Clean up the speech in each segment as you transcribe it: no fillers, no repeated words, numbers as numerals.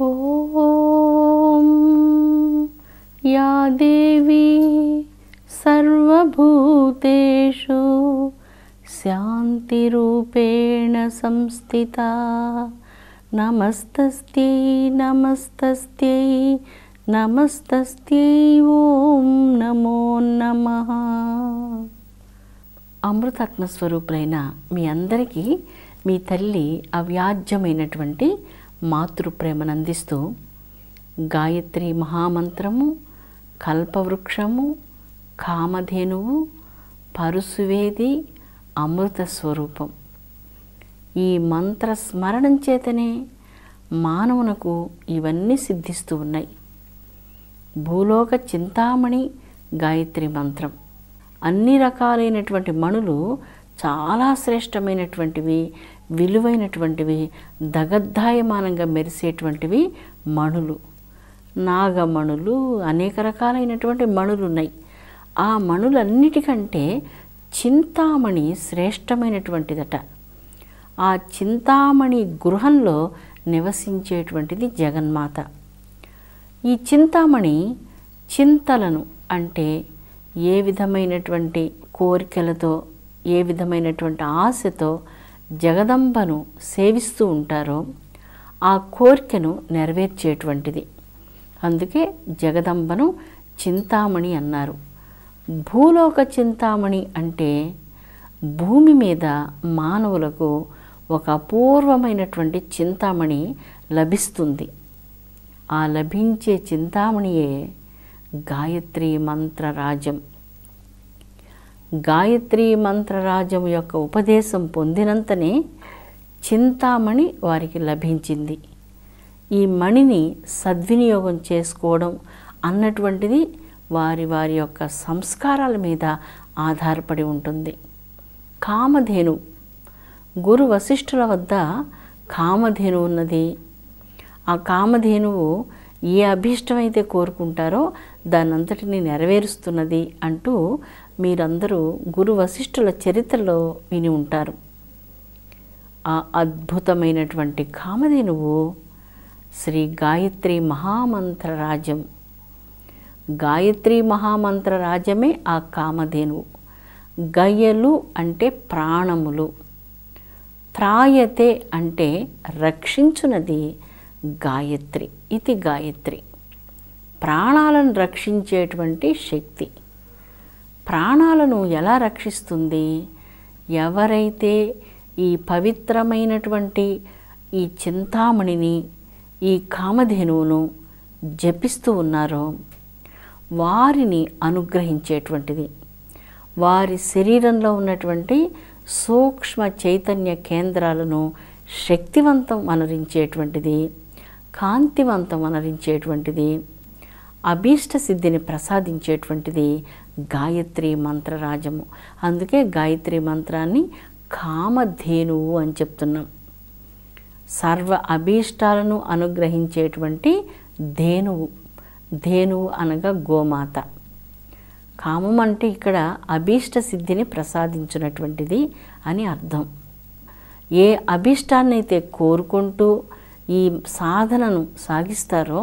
ఓం yeah దేవీ సర్వభూతేషు శాంతిరూపేణ సంస్థితా నమస్తస్యై నమస్తస్యై నమస్తస్యై ఓం నమో నమః. అమృతాత్మస్వరూపులైన మీ అందరికీ మీ తల్లి అవ్యాజ్యమైనటువంటి మాతృప్రేమను అందిస్తూ గాయత్రి మహామంత్రము, కల్పవృక్షము, కామధేనువు, పరుసువేది, అమృత స్వరూపం ఈ మంత్ర స్మరణం చేతనే మానవునకు ఇవన్నీ సిద్ధిస్తూ ఉన్నాయి. భూలోక చింతామణి గాయత్రి మంత్రం. అన్ని రకాలైనటువంటి మణులు చాలా శ్రేష్టమైనటువంటివి, విలువైనటువంటివి, దగద్దాయమానంగా మెరిసేటువంటివి మణులు. నాగమణులు, అనేక రకాలైనటువంటి మణులు ఉన్నాయి. ఆ మణులన్నిటికంటే చింతామణి శ్రేష్టమైనటువంటిదట. ఆ చింతామణి గృహంలో నివసించేటువంటిది జగన్మాత. ఈ చింతామణి చింతలను అంటే ఏ విధమైనటువంటి కోరికలతో, ఏ విధమైనటువంటి ఆశతో జగదంబను సేవిస్తూ ఉంటారో ఆ కోరికను నెరవేర్చేటువంటిది. అందుకే జగదంబను చింతామణి అన్నారు. భూలోక చింతామణి అంటే భూమి మీద మానవులకు ఒక అపూర్వమైనటువంటి చింతామణి లభిస్తుంది. ఆ లభించే చింతామణియే గాయత్రి మంత్రరాజం. గాయత్రి మంత్రరాజం యొక్క ఉపదేశం పొందినంతనే చింతామణి వారికి లభించింది. ఈ మణిని సద్వినియోగం చేసుకోవడం అన్నటువంటిది వారి వారి యొక్క సంస్కారాల మీద ఆధారపడి ఉంటుంది. కామధేను, గురు వశిష్ఠుల వద్ద కామధేను ఉన్నది. ఆ కామధేనువు ఏ అభీష్టమైతే కోరుకుంటారో దానంతటిని నెరవేరుస్తున్నది అంటూ మీరందరూ గురు వశిష్ఠుల చరిత్రలో విని ఉంటారు. ఆ అద్భుతమైనటువంటి కామధేనువు శ్రీ గాయత్రి మహామంత్రరాజం. గాయత్రి మహామంత్రరాజమే ఆ కామధేనువు. గయ్యలు అంటే ప్రాణములు, త్రాయతే అంటే రక్షించునది గాయత్రి. ఇది గాయత్రి ప్రాణాలను రక్షించేటువంటి శక్తి. ప్రాణాలను ఎలా రక్షిస్తుంది? ఎవరైతే ఈ పవిత్రమైనటువంటి ఈ చింతామణిని, ఈ కామధేనువును జపిస్తూ ఉన్నారో వారిని అనుగ్రహించేటువంటిది. వారి శరీరంలో ఉన్నటువంటి సూక్ష్మ చైతన్య కేంద్రాలను శక్తివంతం అనరించేటువంటిది, కాంతివంతం అనరించేటువంటిది, అభీష్ట సిద్ధిని ప్రసాదించేటువంటిది గాయత్రి మంత్రరాజము. అందుకే గాయత్రి మంత్రాన్ని కామధేనువు అని చెప్తున్నాం. సర్వ అభీష్టాలను అనుగ్రహించేటువంటి ధేనువు. ధేనువు అనగా గోమాత. కామం అంటే ఇక్కడ అభీష్ట సిద్ధిని ప్రసాదించినటువంటిది అని అర్థం. ఏ అభీష్టాన్నైతే కోరుకుంటూ ఈ సాధనను సాగిస్తారో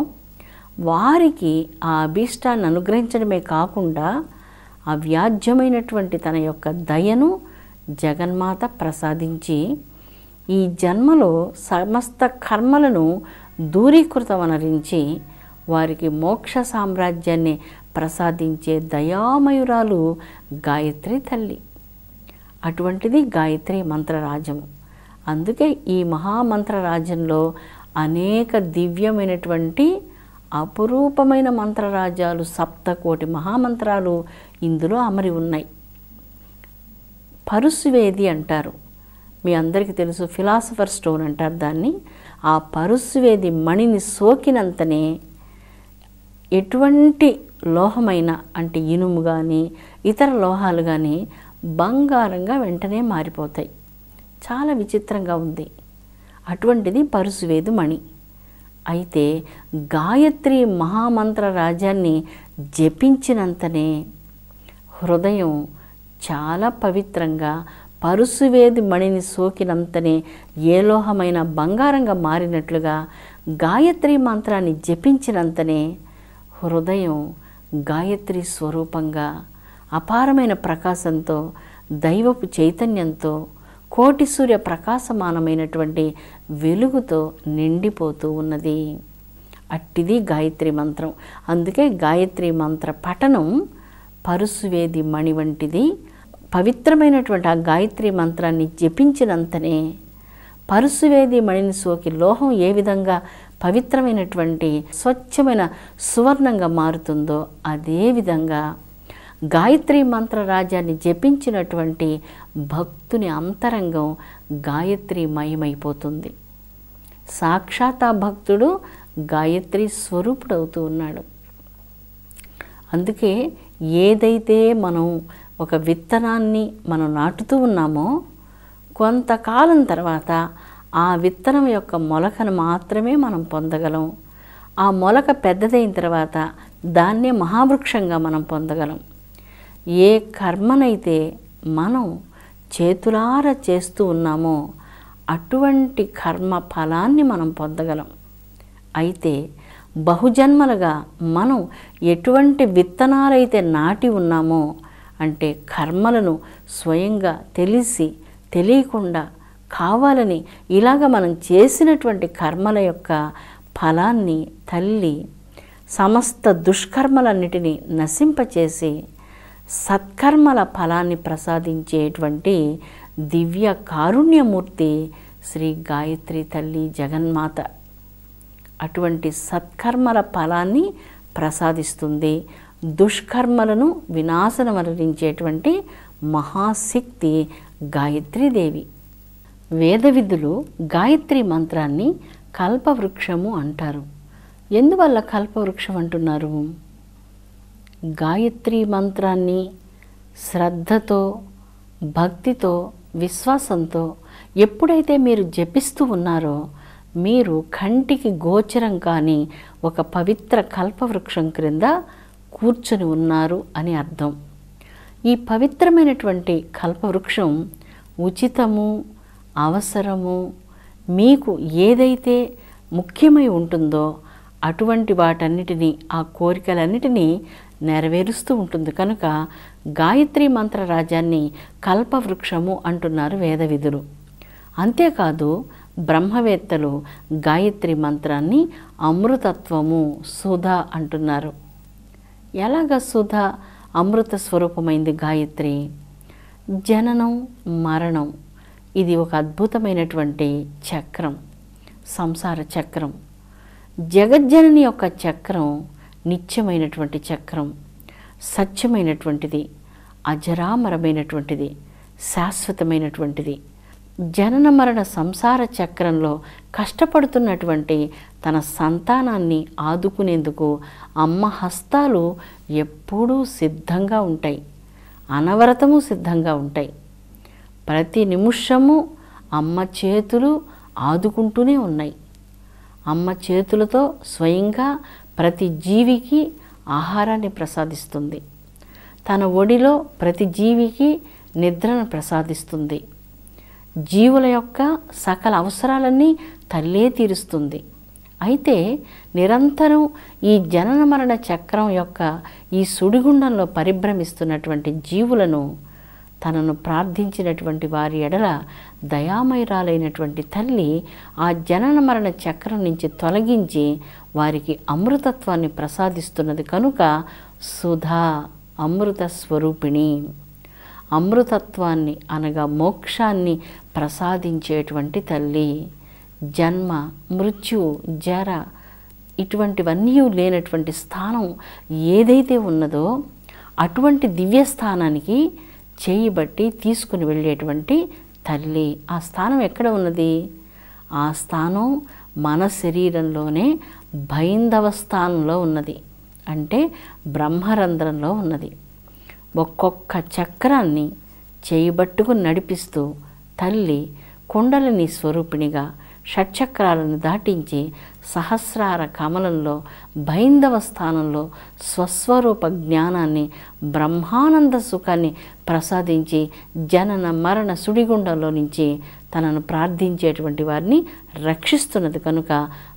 వారికి ఆ అభీష్టాన్ని అనుగ్రహించడమే కాకుండా అవ్యాజ్యమైనటువంటి తన యొక్క దయను జగన్మాత ప్రసాదించి ఈ జన్మలో సమస్త కర్మలను దూరీకృతమనరించి వారికి మోక్ష సామ్రాజ్యాన్ని ప్రసాదించే దయామయురాలు గాయత్రి తల్లి. అటువంటిది గాయత్రి మంత్రరాజము. అందుకే ఈ మహామంత్రరాజంలో అనేక దివ్యమైనటువంటి అపురూపమైన మంత్రరాజాలు, సప్తకోటి మహామంత్రాలు ఇందులో అమరి ఉన్నాయి. పరుసువేది అంటారు, మీ అందరికీ తెలుసు, ఫిలాసఫర్ స్టోన్ అంటారు దాన్ని. ఆ పరుసువేది మణిని సోకినంతనే ఎటువంటి లోహమైన అంటే ఇనుము కానీ ఇతర లోహాలు కానీ బంగారంగా వెంటనే మారిపోతాయి. చాలా విచిత్రంగా ఉంది. అటువంటిది పరుసువేది మణి. అయితే గాయత్రి మహామంత్ర రాజాన్ని జపించినంతనే హృదయం చాలా పవిత్రంగా, పరుసువేది మణిని సోకినంతనే ఏ లోహమైన బంగారంగా మారినట్లుగా గాయత్రి మంత్రాన్ని జపించినంతనే హృదయం గాయత్రి స్వరూపంగా అపారమైన ప్రకాశంతో, దైవపు చైతన్యంతో, కోటి సూర్య ప్రకాశమానమైనటువంటి వెలుగుతో నిండిపోతూ ఉన్నది. అట్టిది గాయత్రి మంత్రం. అందుకే గాయత్రి మంత్ర పఠనం పరుసువేది మణి వంటిది. పవిత్రమైనటువంటి ఆ గాయత్రి మంత్రాన్ని జపించినంతనే పరుసువేది మణిని సోకి లోహం ఏ విధంగా పవిత్రమైనటువంటి స్వచ్ఛమైన సువర్ణంగా మారుతుందో అదేవిధంగా గాయత్రి మంత్రరాజ్యాన్ని జపించినటువంటి భక్తుని అంతరంగం గాయత్రిమయమైపోతుంది. సాక్షాత్ ఆ భక్తుడు గాయత్రి స్వరూపుడవుతూ ఉన్నాడు. అందుకే ఏదైతే మనం ఒక విత్తనాన్ని మనం నాటుతూ ఉన్నామో కొంతకాలం తర్వాత ఆ విత్తనం యొక్క మొలకను మాత్రమే మనం పొందగలం. ఆ మొలక పెద్దదైన తర్వాత దాన్నే మహావృక్షంగా మనం పొందగలం. ఏ కర్మనైతే మనం చేతులారా చేస్తూ ఉన్నామో అటువంటి కర్మ ఫలాన్ని మనం పొందగలం. అయితే బహుజన్మలుగా మనం ఎటువంటి విత్తనాలైతే నాటి ఉన్నామో అంటే కర్మలను స్వయంగా తెలిసి తెలియకుండా కావాలని ఇలాగ మనం చేసినటువంటి కర్మల యొక్క ఫలాన్ని తల్లి సమస్త దుష్కర్మలన్నిటినీ నశింపచేసి సత్కర్మల ఫలాన్ని ప్రసాదించేటువంటి దివ్య కారుణ్యమూర్తి శ్రీ గాయత్రి తల్లి జగన్మాత. అటువంటి సత్కర్మల ఫలాన్ని ప్రసాదిస్తుంది. దుష్కర్మలను వినాశనమరించేటువంటి మహాశక్తి గాయత్రీదేవి. వేదవిధులు గాయత్రి మంత్రాన్ని కల్పవృక్షము అంటారు. ఎందువల్ల కల్పవృక్షం అంటున్నారు? గాయత్రి మంత్రాన్ని శ్రద్ధతో, భక్తితో, విశ్వాసంతో ఎప్పుడైతే మీరు జపిస్తూ ఉన్నారో మీరు కంటికి గోచరం కాని ఒక పవిత్ర కల్పవృక్షం క్రింద కూర్చొని ఉన్నారు అని అర్థం. ఈ పవిత్రమైనటువంటి కల్పవృక్షం ఉచితము, అవసరము, మీకు ఏదైతే ముఖ్యమై ఉంటుందో అటువంటి వాటన్నిటినీ, ఆ కోరికలన్నిటినీ నెరవేరుస్తూ ఉంటుంది. కనుక గాయత్రి మంత్ర రాజ్యాన్ని కల్పవృక్షము అంటున్నారు వేదవిధులు. అంతేకాదు బ్రహ్మవేత్తలు గాయత్రి మంత్రాన్ని అమృతత్వము, సుధ అంటున్నారు. ఎలాగ సుధ అమృత స్వరూపమైంది గాయత్రి? జననం, మరణం ఇది ఒక అద్భుతమైనటువంటి చక్రం, సంసార చక్రం. జగజ్జనని యొక్క చక్రం నిత్యమైనటువంటి చక్రం, సత్యమైనటువంటిది, అజరామరమైనటువంటిది, శాశ్వతమైనటువంటిది. జనన మరణ సంసార చక్రంలో కష్టపడుతున్నటువంటి తన సంతానాన్ని ఆదుకునేందుకు అమ్మ హస్తాలు ఎప్పుడూ సిద్ధంగా ఉంటాయి, అనవరతము సిద్ధంగా ఉంటాయి. ప్రతి నిమిషము అమ్మ చేతులు ఆదుకుంటూనే ఉన్నాయి. అమ్మ చేతులతో స్వయంగా ప్రతి జీవికి ఆహారాన్ని ప్రసాదిస్తుంది. తన ఒడిలో ప్రతి జీవికి నిద్రను ప్రసాదిస్తుంది. జీవుల యొక్క సకల అవసరాలన్నీ తల్లే తీరుస్తుంది. అయితే నిరంతరం ఈ జనన మరణ చక్రం యొక్క ఈ సుడిగుండంలో పరిభ్రమిస్తున్నటువంటి జీవులను తనను ప్రార్థించినటువంటి వారి ఎడల దయామయురాలైనటువంటి తల్లి ఆ జనన మరణ చక్రం నుంచి తొలగించి వారికి అమృతత్వాన్ని ప్రసాదిస్తున్నది. కనుక సుధా, అమృత స్వరూపిణి. అమృతత్వాన్ని అనగా మోక్షాన్ని ప్రసాదించేటువంటి తల్లి. జన్మ, మృత్యు, జర ఇటువంటివన్నీ లేనటువంటి స్థానం ఏదైతే ఉన్నదో అటువంటి దివ్యస్థానానికి చేయి బట్టి తీసుకుని వెళ్ళేటువంటి తల్లి. ఆ స్థానం ఎక్కడ ఉన్నది? ఆ స్థానం మన శరీరంలోనే బైందవ స్థానంలో ఉన్నది, అంటే బ్రహ్మరంధ్రంలో ఉన్నది. ఒక్కొక్క చక్రాన్ని చేయబట్టుకు నడిపిస్తూ తల్లి కుండలిని స్వరూపిణిగా, షట్చక్రాలను దాటించి సహస్రార కమలంలో బైందవ స్థానంలో స్వస్వరూప జ్ఞానాన్ని, బ్రహ్మానంద సుఖాన్ని ప్రసాదించి జనన మరణ సుడిగుండంలో నుంచి తనను ప్రార్థించేటువంటి వారిని రక్షిస్తున్నది కనుక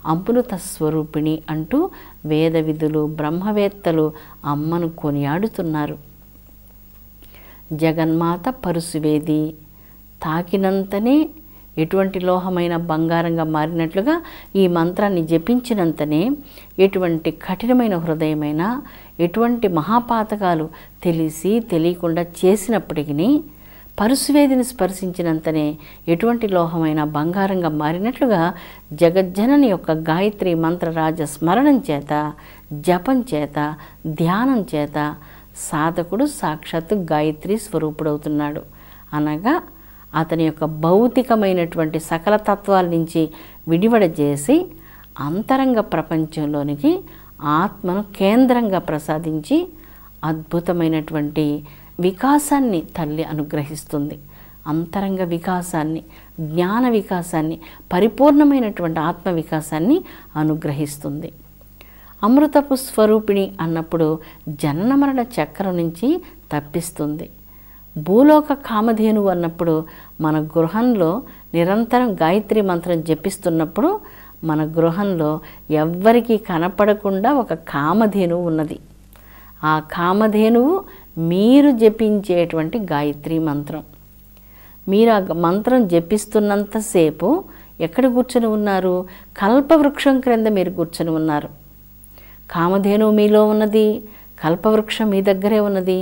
అమృత స్వరూపిణి అంటూ వేద విధులు, బ్రహ్మవేత్తలు అమ్మను కొనియాడుతున్నారు. జగన్మాత పరుసువేది, తాకినంతనే ఎటువంటి లోహమైన బంగారంగా మారినట్లుగా ఈ మంత్రాన్ని జపించినంతనే ఎటువంటి కఠినమైన హృదయమైన, ఎటువంటి మహాపాతకాలు తెలిసి తెలియకుండా చేసినప్పటికీ పరుసువేదిని స్పర్శించినంతనే ఎటువంటి లోహమైన బంగారంగా మారినట్లుగా జగజ్జనని యొక్క గాయత్రి మంత్రరాజ స్మరణం చేత, జపం చేత, ధ్యానం చేత సాధకుడు సాక్షాత్తు గాయత్రి స్వరూపుడవుతున్నాడు. అనగా అతని యొక్క భౌతికమైనటువంటి సకల తత్వాల నుంచి విడివడ చేసి అంతరంగ ప్రపంచంలోనికి ఆత్మను కేంద్రంగా ప్రసాదించి అద్భుతమైనటువంటి వికాసాన్ని తల్లి అనుగ్రహిస్తుంది. అంతరంగ వికాసాన్ని, జ్ఞాన వికాసాన్ని, పరిపూర్ణమైనటువంటి ఆత్మ వికాసాన్ని అనుగ్రహిస్తుంది. అమృతపు స్వరూపిణి అన్నప్పుడు జనన మరణ చక్రం నుంచి తప్పిస్తుంది. భూలోక కామధేనువు అన్నప్పుడు మన గృహంలో నిరంతరం గాయత్రి మంత్రం జపిస్తున్నప్పుడు మన గృహంలో ఎవ్వరికీ కనపడకుండా ఒక కామధేనువు ఉన్నది. ఆ కామధేనువు మీరు జపించేటువంటి గాయత్రి మంత్రం. మీరు ఆ మంత్రం జపిస్తున్నంతసేపు ఎక్కడ కూర్చొని ఉన్నారు? కల్పవృక్షం క్రింద మీరు కూర్చొని ఉన్నారు. కామధేనువు మీలో ఉన్నది, కల్పవృక్షం మీ దగ్గరే ఉన్నది,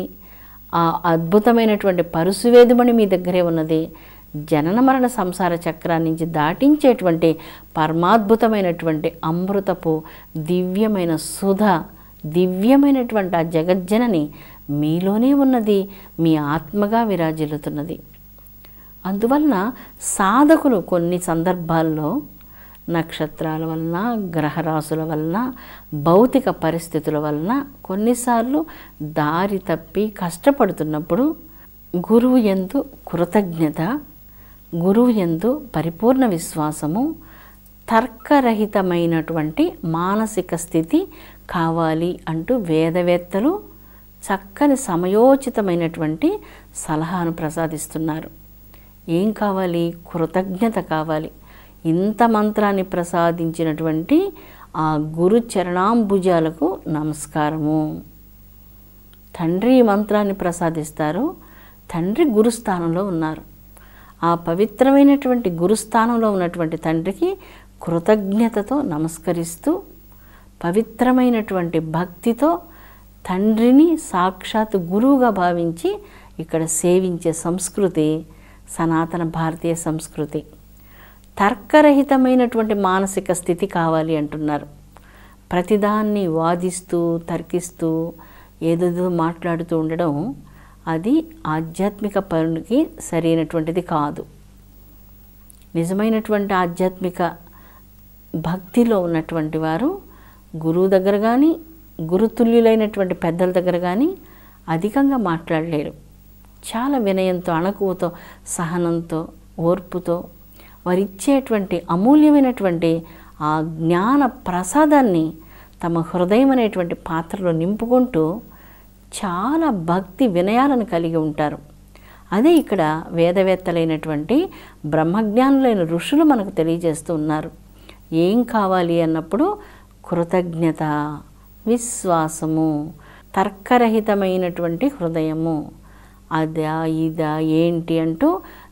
ఆ అద్భుతమైనటువంటి పరుసువేదిమణి మీ దగ్గరే ఉన్నది. జనన మరణ సంసార చక్రాన్ని నుంచి దాటించేటువంటి పరమాద్భుతమైనటువంటి అమృతపు దివ్యమైన సుధ, దివ్యమైనటువంటి ఆ జగజ్జనని మీలోనే ఉన్నది, మీ ఆత్మగా విరాజిల్లుతున్నది. అందువలన సాధకులు కొన్ని సందర్భాల్లో నక్షత్రాల వలన, గ్రహరాశుల వలన, భౌతిక పరిస్థితుల వలన కొన్నిసార్లు దారి తప్పి కష్టపడుతున్నప్పుడు గురువు యందు కృతజ్ఞత, గురువు యందు పరిపూర్ణ విశ్వాసము, తర్కరహితమైనటువంటి మానసిక స్థితి కావాలి అంటూ వేదవేత్తలు చక్కని సమయోచితమైనటువంటి సలహాను ప్రసాదిస్తున్నారు. ఏం కావాలి? కృతజ్ఞత కావాలి. ఇంత మంత్రాన్ని ప్రసాదించినటువంటి ఆ గురు చరణాంబుజాలకు నమస్కారము. తండ్రి మంత్రాన్ని ప్రసాదిస్తారు, తండ్రి గురుస్థానంలో ఉన్నారు. ఆ పవిత్రమైనటువంటి గురుస్థానంలో ఉన్నటువంటి తండ్రికి కృతజ్ఞతతో నమస్కరిస్తూ పవిత్రమైనటువంటి భక్తితో తండ్రిని సాక్షాత్ గురువుగా భావించి ఇక్కడ సేవించే సంస్కృతి సనాతన భారతీయ సంస్కృతి. తర్కరహితమైనటువంటి మానసిక స్థితి కావాలి అంటున్నారు. ప్రతిదాన్ని వాదిస్తూ తర్కిస్తూ ఏదేదో మాట్లాడుతూ ఉండడం అది ఆధ్యాత్మిక పరునికి సరైనటువంటిది కాదు. నిజమైనటువంటి ఆధ్యాత్మిక భక్తిలో ఉన్నటువంటి వారు గురువు దగ్గర కానీ, గురుతుల్యులైనటువంటి పెద్దల దగ్గర కానీ అధికంగా మాట్లాడలేరు. చాలా వినయంతో, అణకువతో, సహనంతో, ఓర్పుతో వారిచ్చేటువంటి అమూల్యమైనటువంటి ఆ జ్ఞాన ప్రసాదాన్ని తమ హృదయం అనేటువంటి పాత్రలో నింపుకుంటూ చాలా భక్తి వినయాలను కలిగి ఉంటారు. అదే ఇక్కడ వేదవేత్తలైనటువంటి బ్రహ్మజ్ఞానులైన ఋషులు మనకు తెలియజేస్తూ ఉన్నారు. ఏం కావాలి అన్నప్పుడు కృతజ్ఞత, విశ్వాసము, తర్కరహితమైనటువంటి హృదయము. అదా ఇదా ఏంటి అంటూ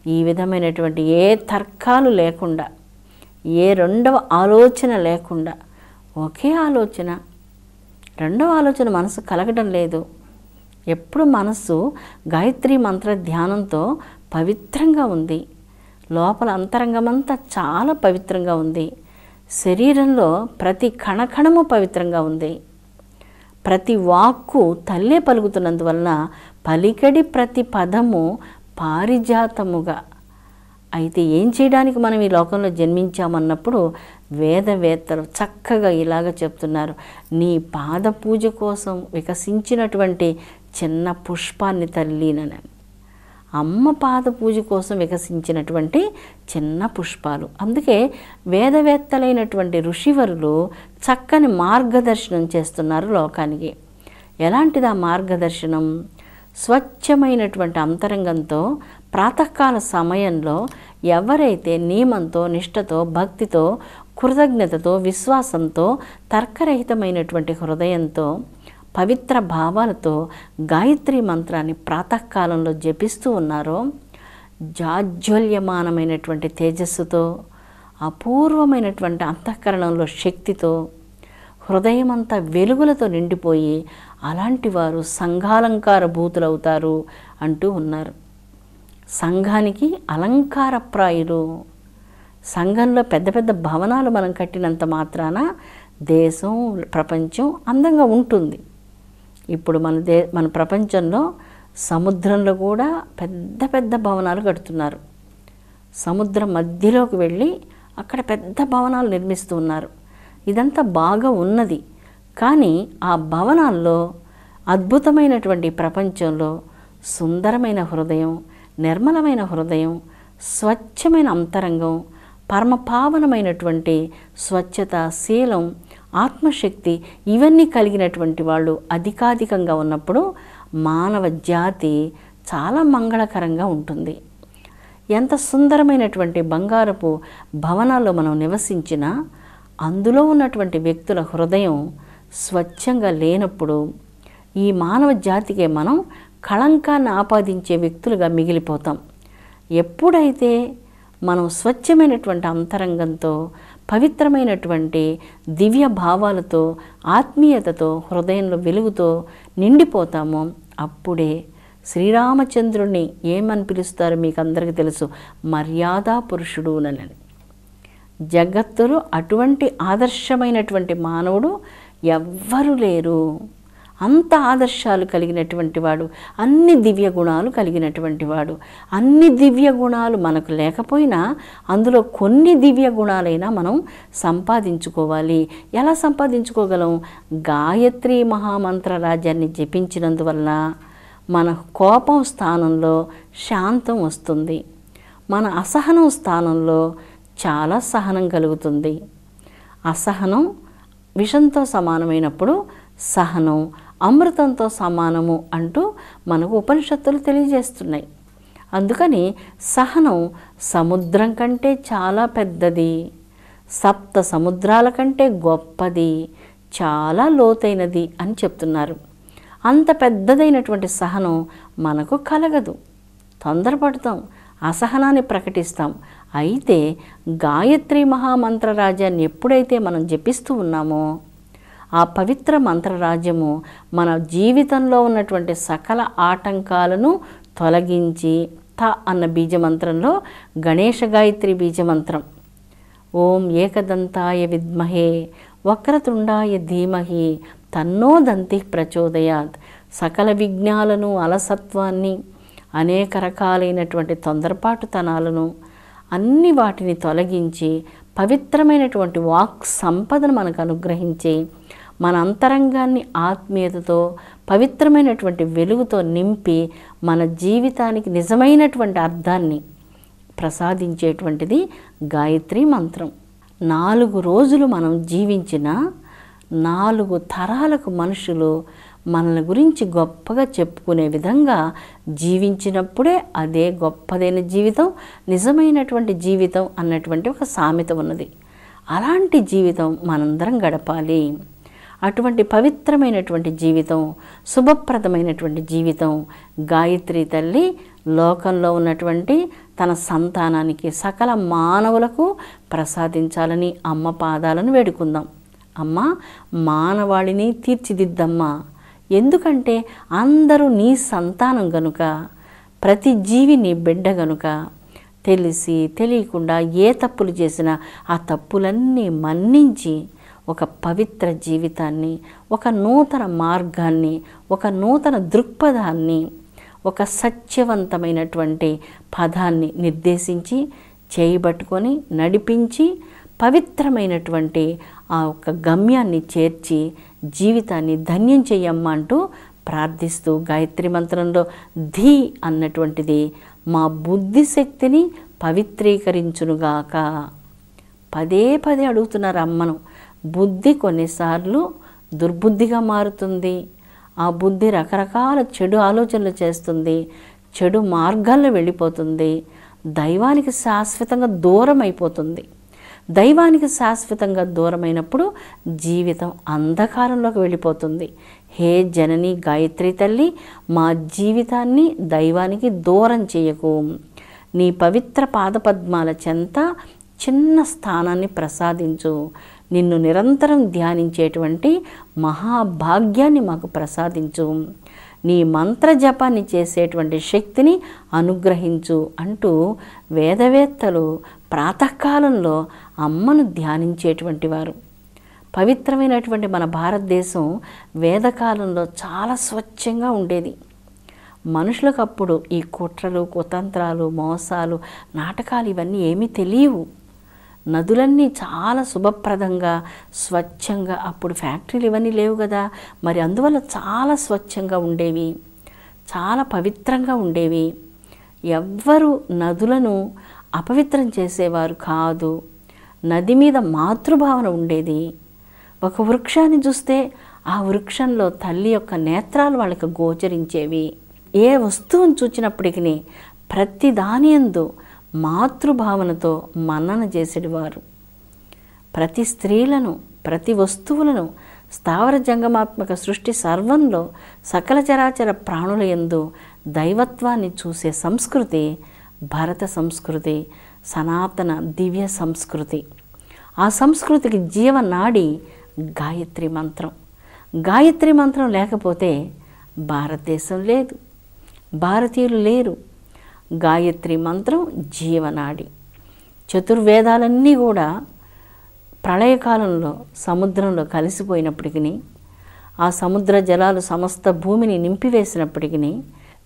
ఈ విధమైనటువంటి ఏ తర్కాలు లేకుండా, ఏ రెండవ ఆలోచన లేకుండా, ఒకే ఆలోచన, రెండవ ఆలోచన మనసు కలగడం లేదు. ఎప్పుడు మనస్సు గాయత్రి మంత్ర ధ్యానంతో పవిత్రంగా ఉంది. లోపల అంతరంగమంతా చాలా పవిత్రంగా ఉంది. శరీరంలో ప్రతి కణకణము పవిత్రంగా ఉంది. ప్రతి వాక్కు తల్లే పలుకుతున్నందువలన పలికడి ప్రతి పదము పారిజాతముగా. అయితే ఏం చేయడానికి మనం ఈ లోకంలో జన్మించామన్నప్పుడు వేదవేత్తలు చక్కగా ఇలాగ చెప్తున్నారు. నీ పాద పూజ కోసం వికసించినటువంటి చిన్న పుష్పాన్ని తల్లినని. అమ్మ పాద పూజ కోసం వికసించినటువంటి చిన్న పుష్పాలు. అందుకే వేదవేత్తలైనటువంటి ఋషివరులు చక్కని మార్గదర్శనం చేస్తున్నారు లోకానికి. ఎలాంటిది ఆ మార్గదర్శనం? స్వచ్ఛమైనటువంటి అంతరంగంతో ప్రాతకాల సమయంలో ఎవరైతే నియమంతో, నిష్ఠతో, భక్తితో, కృతజ్ఞతతో, విశ్వాసంతో, తర్కరహితమైనటువంటి హృదయంతో, పవిత్ర భావాలతో గాయత్రి మంత్రాన్ని ప్రాతకాలంలో జపిస్తూ ఉన్నారో, జాజ్వల్యమానమైనటువంటి తేజస్సుతో, అపూర్వమైనటువంటి అంతఃకరణంలో శక్తితో, హృదయమంతా వెలుగులతో నిండిపోయి అలాంటి వారు సంఘాలంకార భూతులవుతారు అంటూ ఉన్నారు. సంఘానికి అలంకారప్రాయులు. సంఘంలో పెద్ద పెద్ద భవనాలు మనం కట్టినంత మాత్రాన దేశం, ప్రపంచం అందంగా ఉంటుంది. ఇప్పుడు మన ప్రపంచంలో సముద్రంలో కూడా పెద్ద పెద్ద భవనాలు కడుతున్నారు. సముద్రం మధ్యలోకి వెళ్ళి అక్కడ పెద్ద భవనాలు నిర్మిస్తూ ఉన్నారు. ఇదంతా బాగా ఉన్నది. కానీ ఆ భవనాల్లో అద్భుతమైనటువంటి ప్రపంచంలో సుందరమైన హృదయం, నిర్మలమైన హృదయం, స్వచ్ఛమైన అంతరంగం, పరమపావనమైనటువంటి స్వచ్ఛత, శీలం, ఆత్మశక్తి ఇవన్నీ కలిగినటువంటి వాళ్ళు అధికాధికంగా ఉన్నప్పుడు మానవ జాతి చాలా మంగళకరంగా ఉంటుంది. ఎంత సుందరమైనటువంటి బంగారపు భవనాల్లో మనం నివసించినా అందులో ఉన్నటువంటి వ్యక్తుల హృదయం స్వచ్ఛంగా లేనప్పుడు ఈ మానవ జాతికే మనం కళంకాన్ని ఆపాదించే వ్యక్తులుగా మిగిలిపోతాం. ఎప్పుడైతే మనం స్వచ్ఛమైనటువంటి అంతరంగంతో, పవిత్రమైనటువంటి దివ్య భావాలతో, ఆత్మీయతతో, హృదయంలో వెలుగుతో నిండిపోతామో అప్పుడే శ్రీరామచంద్రుణ్ణి ఏమని పిలుస్తారు మీకు అందరికీ తెలుసు, మర్యాదా పురుషుడు అని. జగత్తులో అటువంటి ఆదర్శమైనటువంటి మానవుడు ఎవ్వరూ లేరు. అంత ఆదర్శాలు కలిగినటువంటి వాడు, అన్ని దివ్య గుణాలు కలిగినటువంటి వాడు. అన్ని దివ్య గుణాలు మనకు లేకపోయినా అందులో కొన్ని దివ్య గుణాలైనా మనం సంపాదించుకోవాలి. ఎలా సంపాదించుకోగలం? గాయత్రి మహామంత్ర రాజ్యాన్ని జపించినందువల్ల మన కోపం స్థానంలో శాంతం వస్తుంది. మన అసహనం స్థానంలో చాలా సహనం కలుగుతుంది. అసహనం విషంతో సమానమైనప్పుడు సహనం అమృతంతో సమానము అంటూ మనకు ఉపనిషత్తులు తెలియజేస్తున్నాయి. అందుకని సహనం సముద్రం కంటే చాలా పెద్దది, సప్త సముద్రాల కంటే గొప్పది, చాలా లోతైనది అని చెప్తున్నారు. అంత పెద్దదైనటువంటి సహనం మనకు కలగదు. తొందరపడతాం, అసహనాన్ని ప్రకటిస్తాం. అయితే గాయత్రి మహామంత్ర రాజ్యాన్ని ఎప్పుడైతే మనం జపిస్తూ ఉన్నామో ఆ పవిత్ర మంత్రరాజ్యము మన జీవితంలో ఉన్నటువంటి సకల ఆటంకాలను తొలగించి, త అన్న బీజమంత్రంలో గణేశ గాయత్రి బీజమంత్రం, ఓం ఏకదంతాయ విద్మహే వక్రతుండాయ ధీమహి తన్నో దంతి ప్రచోదయాత్, సకల విఘ్నాలను, అలసత్వాన్ని, అనేక రకాలైనటువంటి తొందరపాటుతనాలను అన్ని వాటిని తొలగించి పవిత్రమైనటువంటి వాక్ సంపదను మనకు అనుగ్రహించి మన అంతరంగాన్ని ఆత్మీయతతో, పవిత్రమైనటువంటి వెలుగుతో నింపి మన జీవితానికి నిజమైనటువంటి అర్థాన్ని ప్రసాదించేటువంటిది గాయత్రి మంత్రం. 4 రోజులు మనం జీవించిన 4 తరాలకు మనుషులు మనల్ని గురించి గొప్పగా చెప్పుకునే విధంగా జీవించినప్పుడే అదే గొప్పదైన జీవితం, నిజమైనటువంటి జీవితం అన్నటువంటి ఒక సామెత ఉన్నది. అలాంటి జీవితం మనందరం గడపాలి. అటువంటి పవిత్రమైనటువంటి జీవితం, శుభప్రదమైనటువంటి జీవితం గాయత్రి తల్లి లోకంలో ఉన్నటువంటి తన సంతానానికి, సకల మానవులకు ప్రసాదించాలని అమ్మ పాదాలను వేడుకుందాం. అమ్మ, మానవాళిని తీర్చిదిద్దమ్మా. ఎందుకంటే అందరూ నీ సంతానం గనుక, ప్రతి జీవి నీ బిడ్డ గనుక, తెలిసి తెలియకుండా ఏ తప్పులు చేసినా ఆ తప్పులన్నీ మన్నించి ఒక పవిత్ర జీవితాన్ని, ఒక నూతన మార్గాన్ని, ఒక నూతన దృక్పథాన్ని, ఒక సత్యవంతమైనటువంటి పదాన్ని నిర్దేశించి చేయబట్టుకొని నడిపించి పవిత్రమైనటువంటి ఆ ఒక గమ్యాన్ని చేర్చి జీవితాన్ని ధన్యం చెయ్యమ్మా అంటూ ప్రార్థిస్తూ గాయత్రి మంత్రంలో ధీ అన్నటువంటిది మా బుద్ధి శక్తిని పవిత్రీకరించునుగాక. పదే పదే అడుగుతున్నారు అమ్మను. బుద్ధి కొన్నిసార్లు దుర్బుద్ధిగా మారుతుంది. ఆ బుద్ధి రకరకాల చెడు ఆలోచనలు చేస్తుంది, చెడు మార్గాల్లో వెళ్ళిపోతుంది, దైవానికి శాశ్వతంగా దూరం అయిపోతుంది. దైవానికి శాశ్వతంగా దూరమైనప్పుడు జీవితం అంధకారంలోకి వెళ్ళిపోతుంది. హే జనని గాయత్రి తల్లి, మా జీవితాన్ని దైవానికి దూరం చేయకు. నీ పవిత్ర పాదపద్మాల చెంత చిన్న స్థానాన్ని ప్రసాదించు. నిన్ను నిరంతరం ధ్యానించేటువంటి మహాభాగ్యాన్ని మాకు ప్రసాదించు. నీ మంత్ర జపాన్ని చేసేటువంటి శక్తిని అనుగ్రహించు అంటూ వేదవేత్తలు ప్రాతకాలంలో అమ్మను ధ్యానించేటువంటి వారు. పవిత్రమైనటువంటి మన భారతదేశం వేదకాలంలో చాలా స్వచ్ఛంగా ఉండేది. మనుషులకు అప్పుడు ఈ కుట్రలు, కుతంత్రాలు, మోసాలు, నాటకాలు ఇవన్నీ ఏమీ తెలియవు. నదులన్నీ చాలా శుభప్రదంగా స్వచ్ఛంగా, అప్పుడు ఫ్యాక్టరీలు ఇవన్నీ లేవు కదా, మరి అందువల్ల చాలా స్వచ్ఛంగా ఉండేవి, చాలా పవిత్రంగా ఉండేవి. ఎవ్వరు నదులను అపవిత్రం చేసేవారు కాదు. నది మీద మాతృభావన ఉండేది. ఒక వృక్షాన్ని చూస్తే ఆ వృక్షంలో తల్లి యొక్క నేత్రాలు వాళ్ళకి గోచరించేవి. ఏ వస్తువును చూచినప్పటికీ ప్రతి దాని యందు మాతృభావనతో మన్నన చేసేవారు. ప్రతి స్త్రీలను, ప్రతి వస్తువులను, స్థావర జంగమాత్మక సృష్టి సర్వంలో సకల చరాచర ప్రాణుల యందు దైవత్వాన్ని చూసే సంస్కృతి భరత సంస్కృతి, సనాతన దివ్య సంస్కృతి. ఆ సంస్కృతికి జీవనాడి గాయత్రి మంత్రం. గాయత్రి మంత్రం లేకపోతే భారతదేశం లేదు, భారతీయులు లేరు. గాయత్రి మంత్రం జీవనాడి. చతుర్వేదాలన్నీ కూడా ప్రళయకాలంలో సముద్రంలో కలిసిపోయినప్పటికీ, ఆ సముద్ర జలాలు సమస్త భూమిని నింపివేసినప్పటికీ,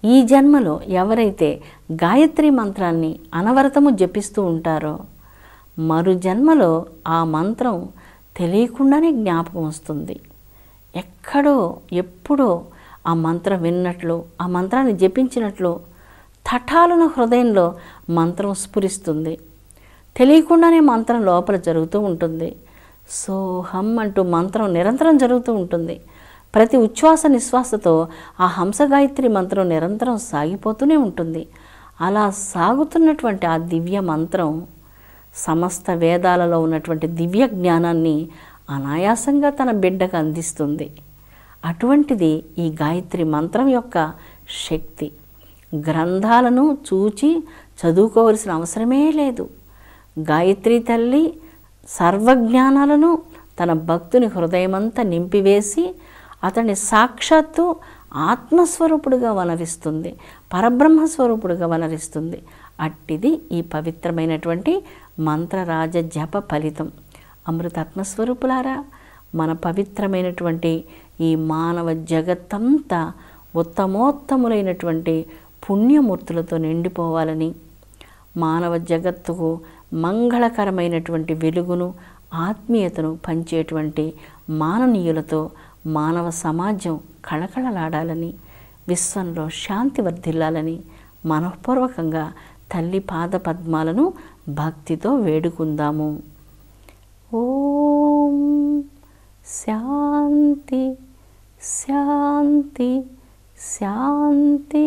ఈ జన్మలో ఎవరైతే గాయత్రి మంత్రాన్ని అనవరతము జపిస్తూ ఉంటారో మరు జన్మలో ఆ మంత్రం తెలియకుండానే జ్ఞాపకం వస్తుంది. ఎక్కడో ఎప్పుడో ఆ మంత్రం విన్నట్లు, ఆ మంత్రాన్ని జపించినట్లు తటాలున హృదయంలో మంత్రం స్ఫురిస్తుంది. తెలియకుండానే మంత్రం లోపల జరుగుతూ ఉంటుంది. సోహం అంటూ మంత్రం నిరంతరం జరుగుతూ ఉంటుంది. ప్రతి ఉచ్ఛ్వాస నిశ్వాసతో ఆ హంసగాయత్రి మంత్రం నిరంతరం సాగిపోతూనే ఉంటుంది. అలా సాగుతున్నటువంటి ఆ దివ్య మంత్రం సమస్త వేదాలలో ఉన్నటువంటి దివ్య జ్ఞానాన్ని అనాయాసంగా తన బిడ్డకు అందిస్తుంది. అటువంటిది ఈ గాయత్రి మంత్రం యొక్క శక్తి. గ్రంథాలను చూచి చదువుకోవలసిన అవసరమే లేదు. గాయత్రి తల్లి సర్వజ్ఞానాలను తన భక్తుని హృదయమంతా నింపివేసి అతన్ని సాక్షాత్తు ఆత్మస్వరూపుడుగా వనరిస్తుంది, పరబ్రహ్మస్వరూపుడుగా వనరిస్తుంది. అట్టిది ఈ పవిత్రమైనటువంటి మంత్రరాజ జప ఫలితం. అమృతాత్మస్వరూపులారా, మన పవిత్రమైనటువంటి ఈ మానవ జగత్తంతా ఉత్తమోత్తములైనటువంటి పుణ్యమూర్తులతో నిండిపోవాలని, మానవ జగత్తుకు మంగళకరమైనటువంటి వెలుగును, ఆత్మీయతను పంచేటువంటి మాననీయులతో మానవ సమాజం కళకళలాడాలని, విశ్వంలో శాంతి వర్ధిల్లాలని మనఃపూర్వకంగా తల్లి పాద పద్మాలను భక్తితో వేడుకుందాము. ఓం శాంతి శాంతి శాంతి.